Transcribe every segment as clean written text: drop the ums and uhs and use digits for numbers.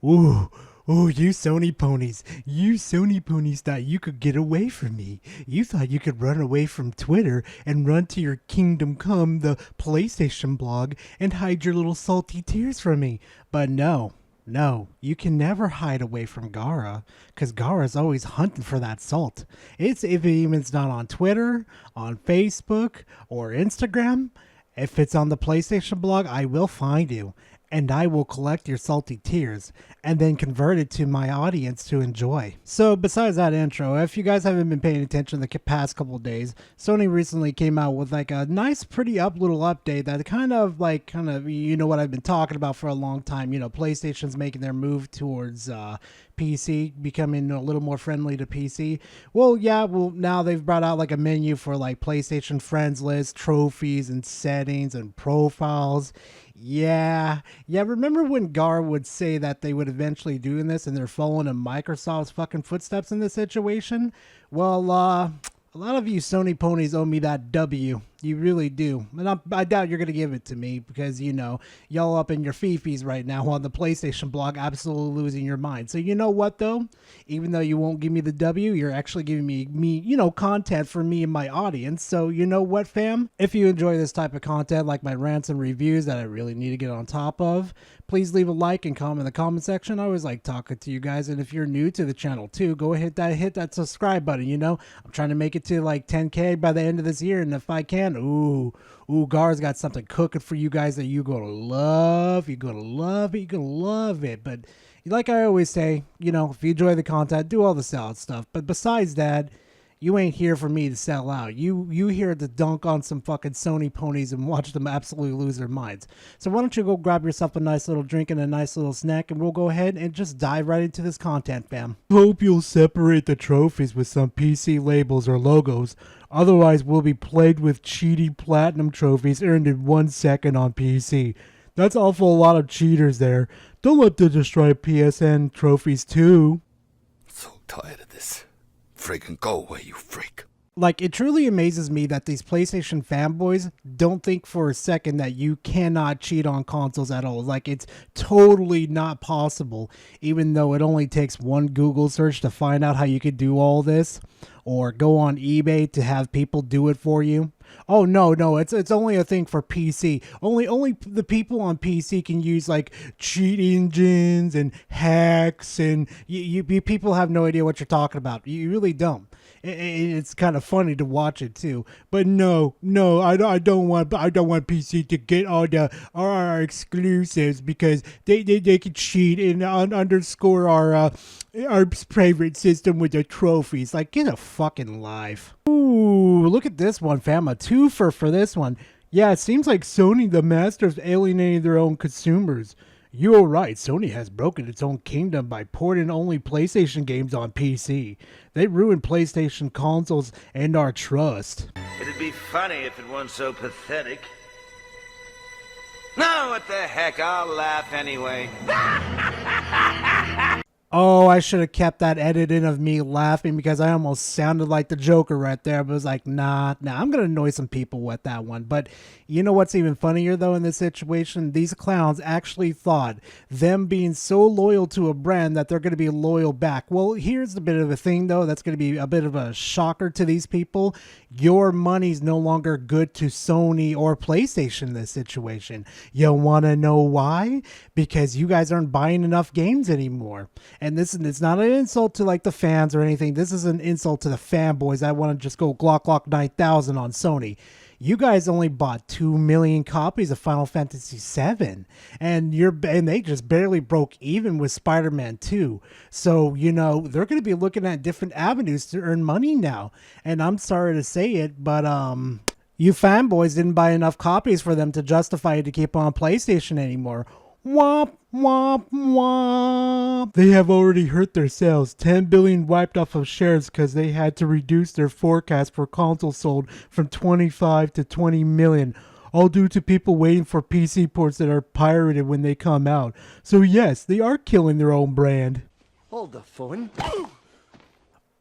Ooh, you Sony ponies. You Sony ponies thought you could get away from me. You thought you could run away from Twitter and run to your Kingdom Come, the PlayStation blog, and hide your little salty tears from me. But no, you can never hide away from Gara, because Gara's always hunting for that salt. It's if it's not on Twitter, on Facebook, or Instagram. If it's on the PlayStation blog, I will find you, and I will collect your salty tears and then convert it to my audience to enjoy. So besides that intro, if you guys haven't been paying attention the past couple of days, Sony recently came out with like a nice, pretty little update that kind of you know what I've been talking about for a long time. You know, PlayStation's making their move towards PC, becoming a little more friendly to PC. Well, now they've brought out like a menu for like PlayStation friends list, trophies and settings and profiles. Yeah. Remember when Gar would say that they would eventually do this and they're following in Microsoft's fucking footsteps in this situation? Well, a lot of you Sony ponies owe me that W. You really do. And I doubt you're going to give it to me because, you know, y'all up in your fifis right now on the PlayStation blog absolutely losing your mind. So you know what, though? Even though you won't give me the W, you're actually giving me, you know, content for me and my audience. So you know what, fam? If you enjoy this type of content, like my rants and reviews that I really need to get on top of, please leave a like and comment in the comment section. I always like talking to you guys. And if you're new to the channel too, go hit that subscribe button. You know, I'm trying to make it to like 10K by the end of this year. And if I can, Gar's got something cooking for you guys that you're going to love. You're going to love it. You're going to love it. But like I always say, you know, if you enjoy the content, do all the salad stuff. But besides that, you ain't here for me to sell out. You here to dunk on some fucking Sony ponies and watch them absolutely lose their minds. So why don't you go grab yourself a nice little drink and a nice little snack, and we'll go ahead and just dive right into this content, fam. Hope you'll separate the trophies with some PC labels or logos. Otherwise, we'll be plagued with cheaty platinum trophies earned in 1 second on PC. That's awful a lot of cheaters there. Don't let them destroy PSN trophies too. So tired of this. Freaking go away, you freak. Like, it truly amazes me that these PlayStation fanboys don't think for a second that you cannot cheat on consoles at all. Like, it's totally not possible, even though it only takes one Google search to find out how you could do all this, or go on eBay to have people do it for you. Oh no, it's only a thing for PC. Only the people on PC can use like cheat engines and hacks, and you people have no idea what you're talking about. You really don't. It's kind of funny to watch it too. But no, I don't want PC to get all our exclusives because they can cheat and underscore our favorite system with the trophies. Like, get a fucking life. Ooh, look at this one, fam. A twofer for this one. Yeah, it seems like Sony, the master of alienating their own consumers. You're right, Sony has broken its own kingdom by porting only PlayStation games on PC. They ruined PlayStation consoles and our trust. It'd be funny if it weren't so pathetic. No, what the heck, I'll laugh anyway. Oh, I should have kept that edit in of me laughing because I almost sounded like the Joker right there. But it was like, nah, I'm going to annoy some people with that one. But you know what's even funnier, though, in this situation? These clowns actually thought them being so loyal to a brand that they're going to be loyal back. Well, here's a bit of a thing, though, that's going to be a bit of a shocker to these people. Your money's no longer good to Sony or PlayStation in this situation. You want to know why? Because you guys aren't buying enough games anymore. And it's not an insult to like the fans or anything. This is an insult to the fanboys that want to just go Glock 9000 on Sony. You guys only bought 2 million copies of Final Fantasy VII, and they just barely broke even with Spider-Man 2. So, you know, they're going to be looking at different avenues to earn money now. And I'm sorry to say it, but you fanboys didn't buy enough copies for them to justify it to keep on PlayStation anymore. Womp, womp, womp. They have already hurt their sales. 10 billion wiped off of shares because they had to reduce their forecast for consoles sold from 25 to 20 million. All due to people waiting for PC ports that are pirated when they come out. So yes, they are killing their own brand. Hold the phone.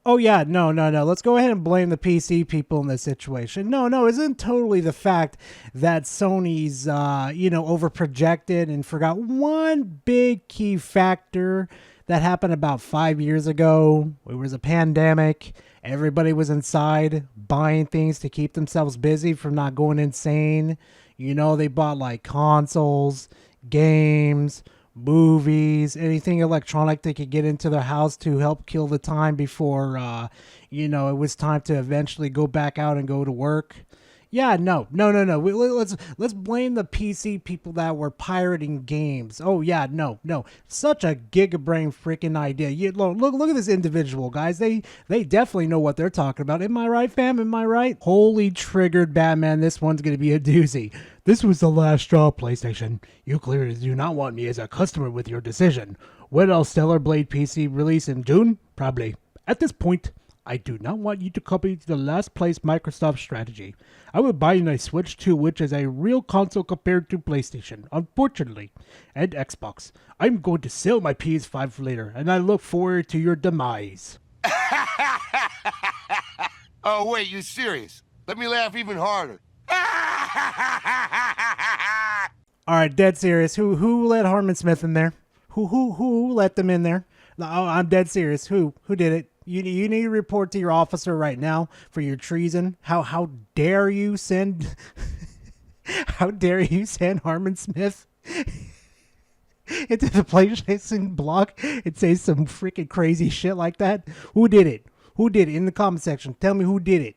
Oh yeah, no. Let's go ahead and blame the PC people in this situation. No, it isn't totally the fact that Sony's, overprojected and forgot one big key factor that happened about 5 years ago. It was a pandemic. Everybody was inside buying things to keep themselves busy from not going insane. They bought like consoles, games, movies, anything electronic they could get into their house to help kill the time before, it was time to eventually go back out and go to work. Yeah, no. Let's blame the PC people that were pirating games. Oh yeah, no. Such a gigabrain freaking idea. Look at this individual, guys. They definitely know what they're talking about. Am I right, fam? Am I right? Holy triggered Batman. This one's gonna be a doozy. This was the last straw, PlayStation. You clearly do not want me as a customer with your decision. When will Stellar Blade PC release in June? Probably. At this point, I do not want you to copy the last place Microsoft strategy. I will buy you a Switch 2, which is a real console compared to PlayStation, unfortunately, and Xbox. I'm going to sell my PS5 later, and I look forward to your demise. Oh, wait, you serious? Let me laugh even harder. All right, dead serious. Who let Harmon Smith in there? Who let them in there? Oh, I'm dead serious. Who did it? You need to report to your officer right now for your treason. How dare you send Harmon Smith into the PlayStation blog and say some freaking crazy shit like that? Who did it? In the comment section. Tell me who did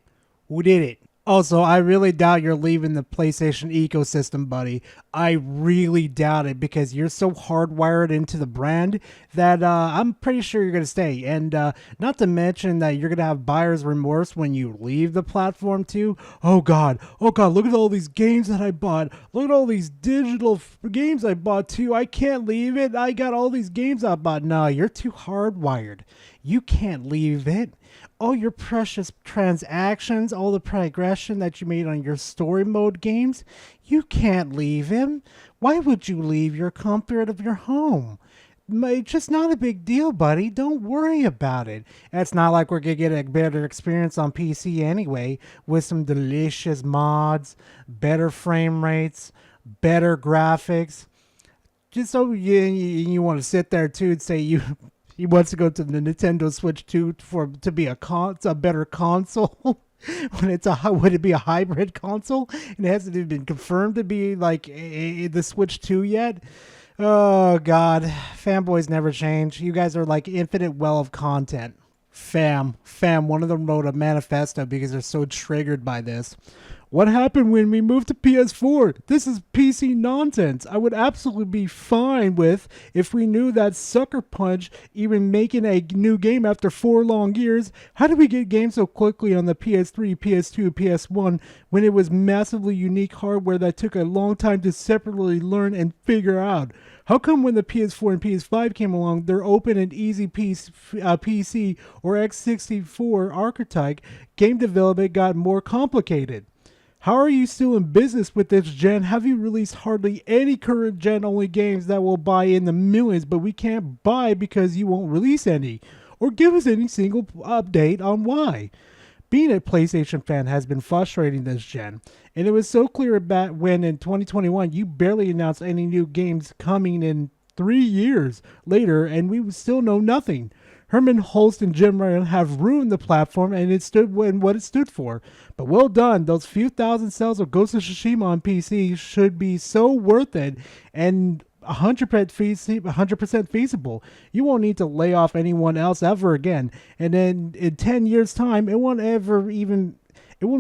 it. Also, I really doubt you're leaving the PlayStation ecosystem, buddy. I really doubt it because you're so hardwired into the brand that I'm pretty sure you're going to stay. And not to mention that you're going to have buyer's remorse when you leave the platform too. Oh God, look at all these games that I bought. Look at all these digital games I bought too. I can't leave it. I got all these games I bought. No, you're too hardwired. You can't leave it. All your precious transactions, all the progression that you made on your story mode games, you can't leave him. Why would you leave your comfort of your home? It's just not a big deal, buddy. Don't worry about it. It's not like we're going to get a better experience on PC anyway with some delicious mods, better frame rates, better graphics. Just so you want to sit there too and say he wants to go to the Nintendo Switch 2 to be a better console. Would it be a hybrid console? And it hasn't even been confirmed to be like the Switch 2 yet. Oh God, fanboys never change. You guys are like infinite well of content. Fam, one of them wrote a manifesto because they're so triggered by this. What happened when we moved to PS4? This is PC nonsense. I would absolutely be fine with if we knew that Sucker Punch even making a new game after 4 long years. How did we get games so quickly on the PS3, PS2, PS1 when it was massively unique hardware that took a long time to separately learn and figure out? How come when the PS4 and PS5 came along, their open and easy PC or x64 archetype game development got more complicated? How are you still in business with this gen? Have you released hardly any current gen only games that will buy in the millions, but we can't buy because you won't release any? Or give us any single update on why? Being a PlayStation fan has been frustrating this gen, and it was so clear back when in 2021 you barely announced any new games coming in 3 years later, and we still know nothing. Herman Holst and Jim Ryan have ruined the platform and it stood in what it stood for. But well done. Those few thousand sales of Ghost of Tsushima on PC should be so worth it and 100% feasible. You won't need to lay off anyone else ever again. And then in 10 years' time, it won't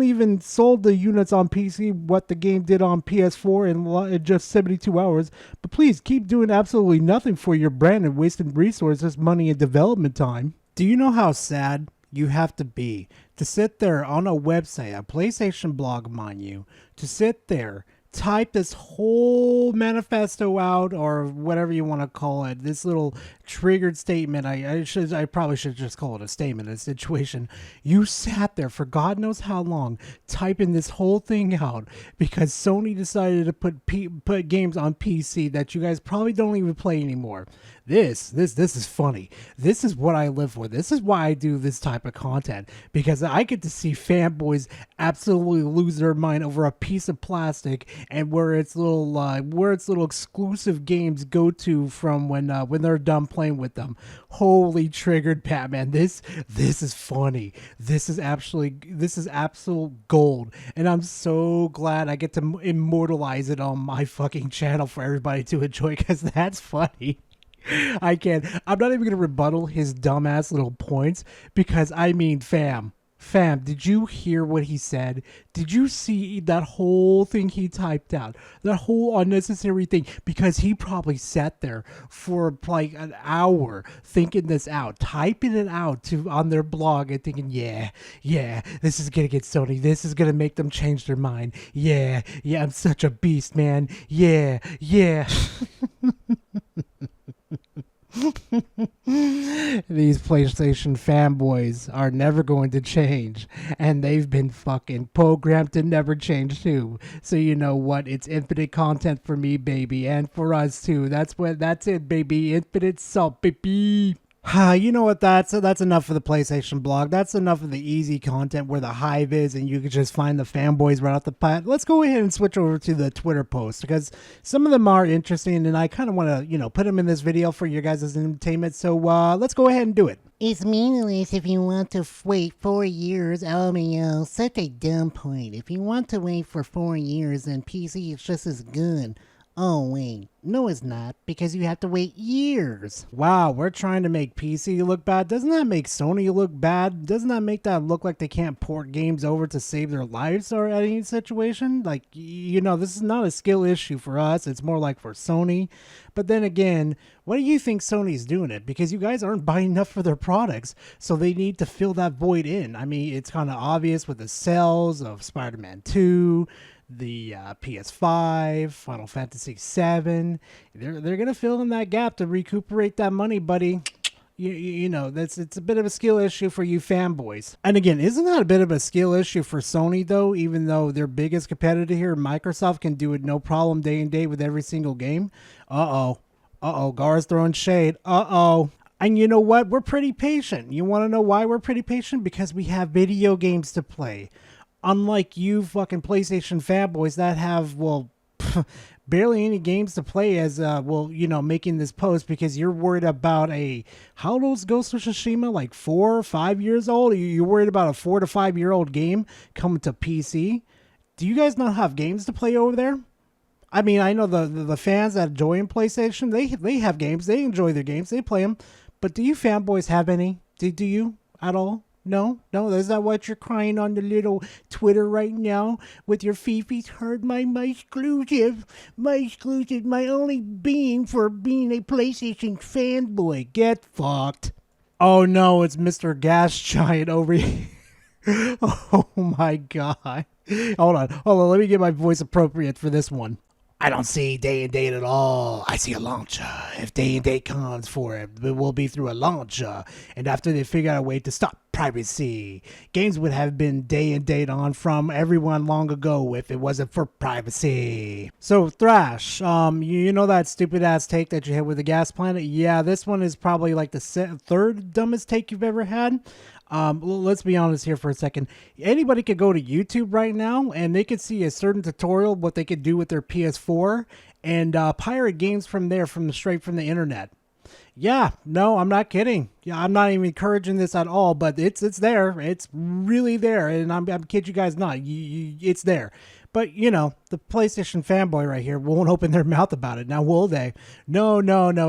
even sold the units on PC what the game did on PS4 in just 72 hours. But please keep doing absolutely nothing for your brand and wasting resources, money, and development time. Do you know how sad you have to be to sit there on a website, a PlayStation blog, mind you, to sit there, type this whole manifesto out or whatever you want to call it, this little triggered statement. I probably should just call it a statement, a situation. You sat there for God knows how long typing this whole thing out because Sony decided to put games on PC that you guys probably don't even play anymore. this is funny. This is what I live for. This is why I do this type of content, because I get to see fanboys absolutely lose their mind over a piece of plastic and where its little exclusive games go to from when they're done playing with them. Holy triggered Batman. This is funny. This is absolute gold, and I'm so glad I get to immortalize it on my fucking channel for everybody to enjoy, because that's funny. I'm not even gonna rebuttal his dumbass little points, because I mean, fam, did you hear what he said? Did you see that whole thing he typed out? That whole unnecessary thing? Because he probably sat there for like an hour thinking this out, typing it out on their blog and thinking, yeah, this is gonna get Sony. This is gonna make them change their mind. Yeah, I'm such a beast, man. Yeah. These PlayStation fanboys are never going to change, and they've been fucking programmed to never change too. So you know what? It's infinite content for me, baby, and for us too. That's it, baby. Infinite salt, baby. You know what? That's enough for the PlayStation blog. That's enough of the easy content where the hive is and you can just find the fanboys right off the bat. Let's go ahead and switch over to the Twitter posts, because some of them are interesting and I kind of want to, put them in this video for your guys' entertainment. So let's go ahead and do it. It's meaningless if you want to wait 4 years. Oh man, such a dumb point. If you want to wait for 4 years, then PC is just as good. Oh wait, no it's not, because you have to wait years. Wow, we're trying to make PC look bad. Doesn't that make Sony look bad? Doesn't that make that look like they can't port games over to save their lives or any situation? Like, this is not a skill issue for us. It's more like for Sony. But then again, what do you think Sony's doing it? Because you guys aren't buying enough for their products, so they need to fill that void in. I mean, it's kind of obvious with the sales of Spider-Man 2, the PS5, Final Fantasy 7. They're gonna fill in that gap to recuperate that money, buddy. It's a bit of a skill issue for you fanboys. And again, isn't that a bit of a skill issue for Sony though? Even though their biggest competitor here, Microsoft, can do it no problem day and day with every single game. Gar's throwing shade. And you know what? We're pretty patient. You want to know why we're pretty patient? Because we have video games to play. Unlike you fucking PlayStation fanboys that have, barely any games to play as, making this post because you're worried about how old is Ghost of Tsushima? Like 4 or 5 years old? You're worried about a 4 to 5 year old game coming to PC? Do you guys not have games to play over there? I mean, I know the fans that enjoy PlayStation, they have games. They enjoy their games. They play them. But do you fanboys have any? Do you at all? No, is that what you're crying on the little Twitter right now with your Fifi's heard my exclusive, my only being for being a PlayStation fanboy. Get fucked. Oh no, it's Mr. Gas Giant over here. Oh my god. Hold on, let me get my voice appropriate for this one. I don't see day and date at all. I see a launcher. If day and date comes for it, it will be through a launcher. And after they figure out a way to stop privacy, games would have been day and date on from everyone long ago if it wasn't for privacy. So Thrash, you know that stupid ass take that you had with the Gas Planet? Yeah, this one is probably like the third dumbest take you've ever had. Let's be honest here for a second. Anybody could go to YouTube right now and they could see a certain tutorial what they could do with their PS4 and pirate games from there straight from the internet. Yeah, no, I'm not kidding. Yeah, I'm not even encouraging this at all, but it's there. It's really there, and I'm kid you guys not. It's there. But, the PlayStation fanboy right here won't open their mouth about it. Now, will they? No.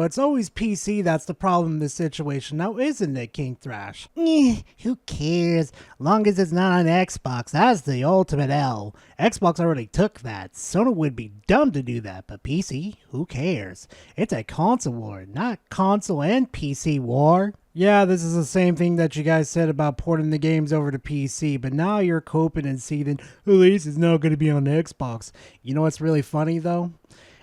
It's always PC that's the problem in this situation. Now, isn't it, King Thrash? Who cares? Long as it's not on Xbox. That's the ultimate L. Xbox already took that. Sony would be dumb to do that. But PC, who cares? It's a console war, not console and PC war. Yeah, this is the same thing that you guys said about porting the games over to PC, but now you're coping and seething, at least it's not going to be on Xbox. You know what's really funny, though?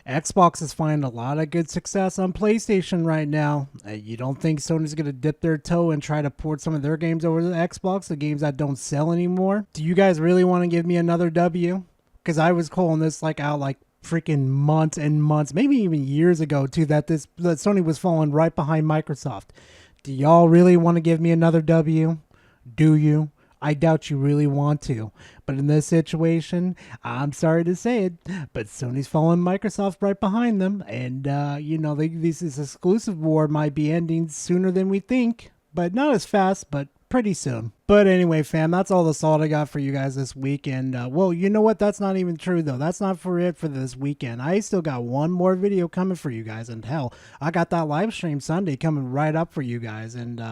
Xbox is finding a lot of good success on PlayStation right now. You don't think Sony's going to dip their toe and try to port some of their games over to Xbox, the games that don't sell anymore? Do you guys really want to give me another W? Because I was calling this out like freaking months and months, maybe even years ago too, that Sony was falling right behind Microsoft. Do y'all really want to give me another W? Do you? I doubt you really want to. But in this situation, I'm sorry to say it, but Sony's following Microsoft right behind them. And, this exclusive war might be ending sooner than we think. But not as fast, but pretty soon. But anyway, fam, that's all the salt I got for you guys this weekend. Well, you know what? That's not even true, though. That's not for it for this weekend. I still got one more video coming for you guys. And hell, I got that live stream Sunday coming right up for you guys. And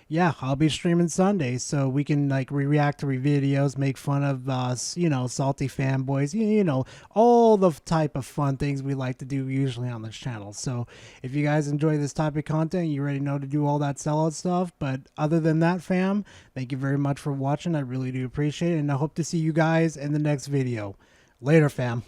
yeah, I'll be streaming Sunday so we can like react to videos, make fun of, salty fanboys, all the type of fun things we like to do usually on this channel. So if you guys enjoy this type of content, you already know to do all that sellout stuff. But other than that, fam, thank you very much for watching. I really do appreciate it, and I hope to see you guys in the next video. Later, fam.